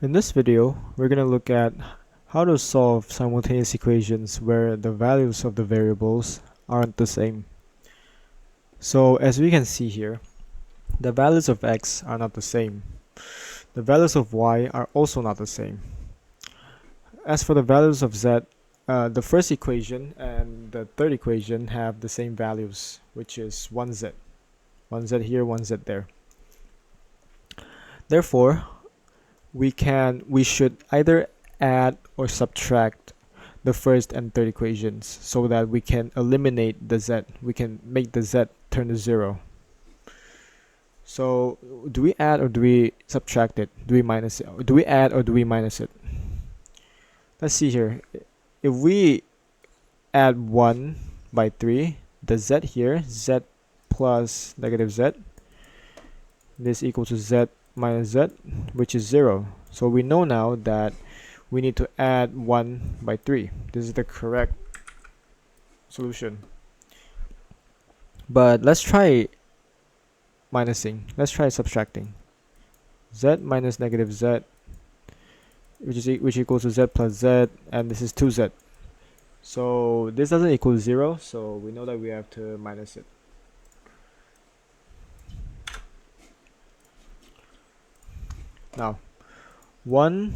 In this video, we're going to look at how to solve simultaneous equations where the values of the variables aren't the same. So as we can see here, the values of x are not the same. The values of y are also not the same. As for the values of z, the first equation and the third equation have the same values, which is 1z. 1z here, 1z there. Therefore, we should either add or subtract the first and third equations so that we can eliminate the z. We can make the z turn to 0. So do we add or do we subtract it? Do we minus it? Do we add or do we minus it? Let's see here. If we add 1 by 3, the z here, z plus negative z, this equals to z minus z, which is 0. So we know now that we need to add 1 by 3. This is the correct solution. But let's try minusing. Let's try subtracting. Z minus negative z, which equals to z plus z, and this is 2z. So this doesn't equal 0, so we know that we have to minus it. Now, 1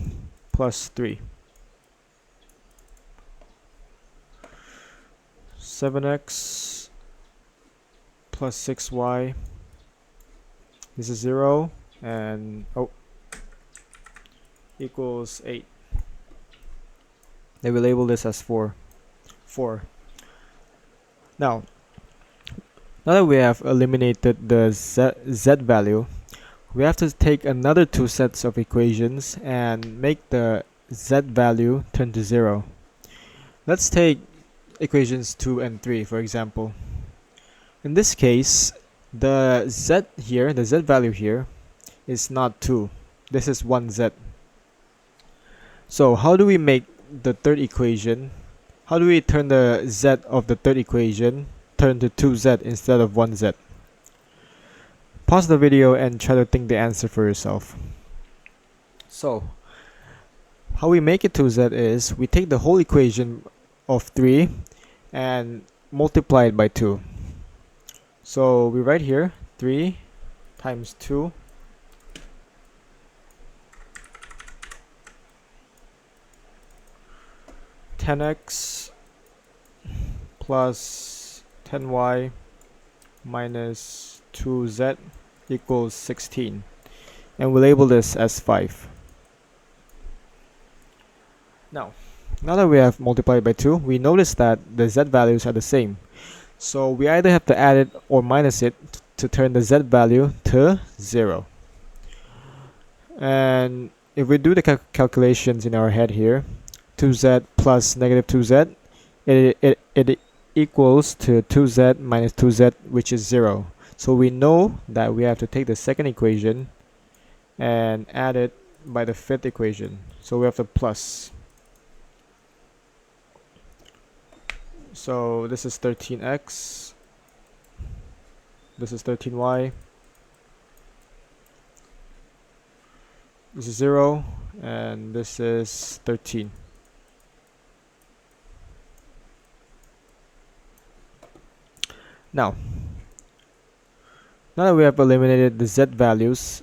plus 3. 7x plus 6y. This is 0, and equals 8. Then we label this as 4. Now that we have eliminated the z value, we have to take another two sets of equations and make the z value turn to 0. Let's take equations 2 and 3, for example. In this case, the z value here is not 2. This is 1z. So how do we make the third equation? How do we turn the z of the third equation turn to 2z instead of 1z? Pause the video and try to think the answer for yourself. So, how we make it 2z is we take the whole equation of 3 and multiply it by 2. So we write here 3 times 2 10x plus 10y minus 2z equals 16, and we label this as 5. Now that we have multiplied by 2, we notice that the z values are the same. So we either have to add it or minus it to turn the z value to 0. And if we do the calculations in our head here, 2z plus negative 2z, it equals to 2z minus 2z, which is 0. So we know that we have to take the second equation and add it by the fifth equation. So we have to plus. So this is 13x, this is 13y, this is 0, and this is 13. Now that we have eliminated the z values,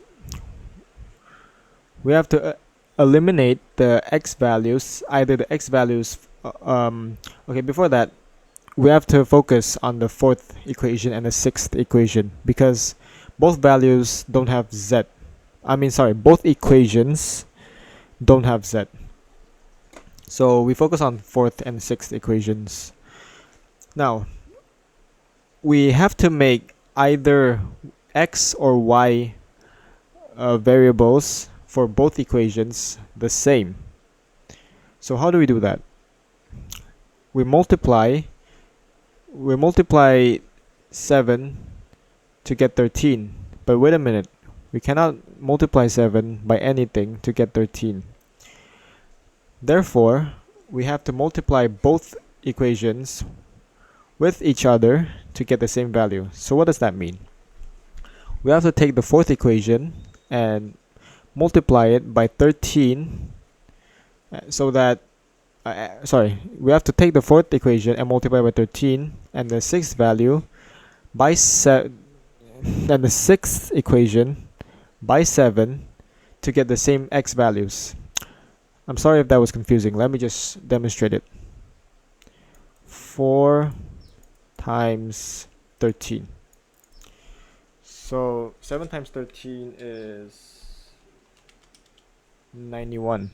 we have to eliminate the x values, either the x values, okay, before that, we have to focus on the fourth equation and the sixth equation because both values don't have z. Both equations don't have z. So we focus on fourth and sixth equations. Now, we have to make either x or y variables for both equations the same. So how do we do that? We multiply 7 to get 13. But wait a minute, we cannot multiply 7 by anything to get 13. Therefore, we have to multiply both equations with each other to get the same value. So what does that mean? We have to take the fourth equation and multiply it by 13, so that we have to take the fourth equation and multiply by 13, and the sixth value by 7, and the sixth equation by 7 to get the same x values. I'm sorry if that was confusing. Let me just demonstrate it. 4 times 13. So 7 times 13 is 91.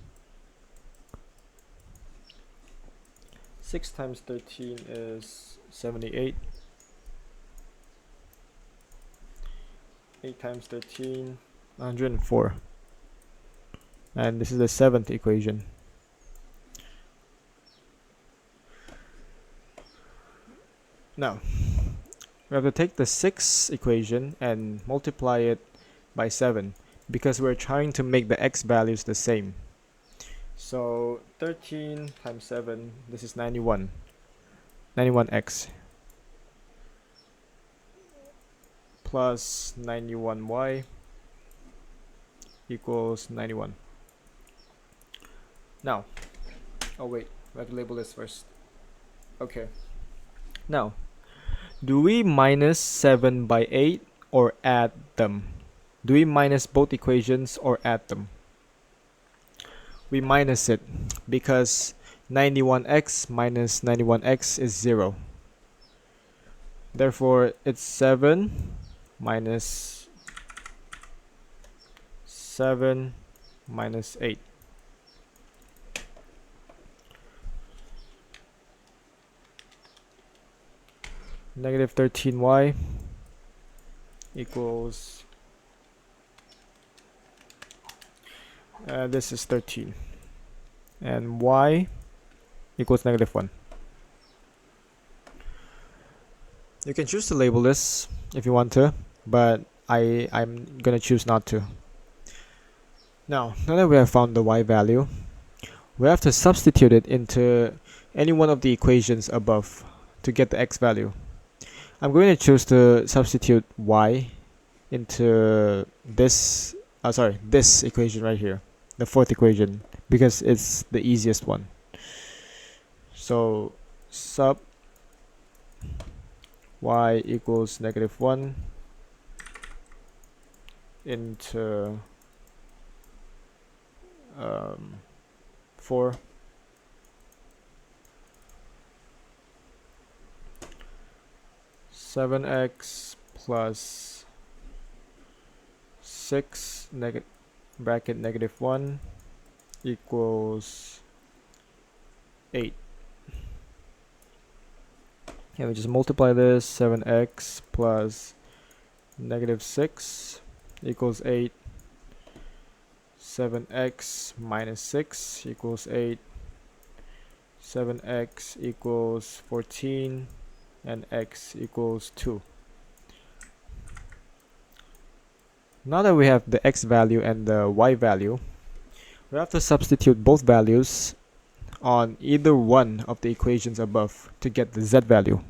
6 times 13 is 78. 8 times 13, 104. And this is the seventh equation. Now, we have to take the sixth equation and multiply it by 7, because we're trying to make the x values the same. So 13 times 7, this is 91. 91x plus 91y equals 91. Now, oh wait, we have to label this first. Okay. Now, do we minus 7 by 8 or add them? Do we minus both equations or add them? We minus it because 91x minus 91x is 0. Therefore, it's 7 minus 7 minus 8. Negative 13y equals, this is 13, and y equals negative 1. You can choose to label this if you want to, but I'm gonna choose not to. Now that we have found the y value, we have to substitute it into any one of the equations above to get the x value. I'm going to choose to substitute y into this equation right here, the fourth equation, because it's the easiest one. So sub y equals negative 1 into 4 7x plus 6 bracket negative 1 equals 8. And we just multiply this. 7x plus negative 6 equals 8. 7x minus 6 equals 8. 7x equals 14. And x equals 2. Now that we have the x value and the y value, we have to substitute both values on either one of the equations above to get the z value.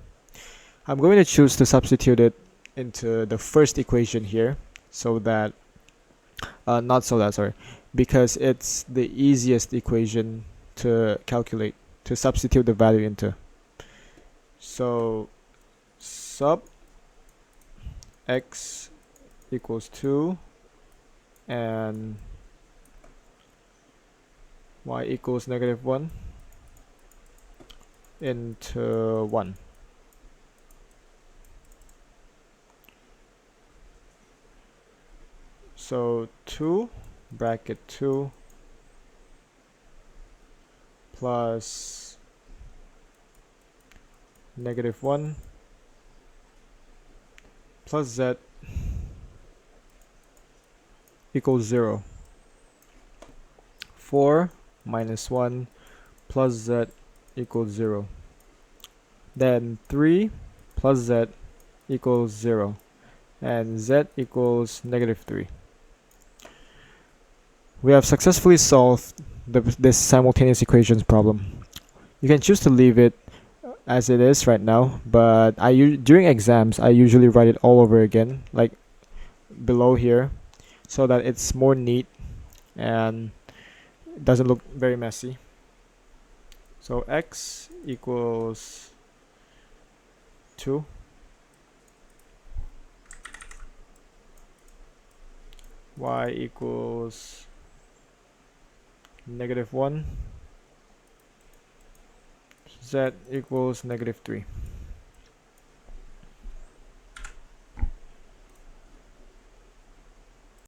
I'm going to choose to substitute it into the first equation here, so that because it's the easiest equation to calculate, to substitute the value into. So sub x equals 2 and y equals negative 1 into 1. So 2 bracket 2 plus negative 1 plus z equals 0. 4 minus 1 plus z equals 0. Then 3 plus z equals 0. And z equals negative 3. We have successfully solved this simultaneous equations problem. You can choose to leave it as it is right now, but during exams I usually write it all over again, like below here, so that it's more neat and it doesn't look very messy. So x equals 2, y equals -1, z equals -3.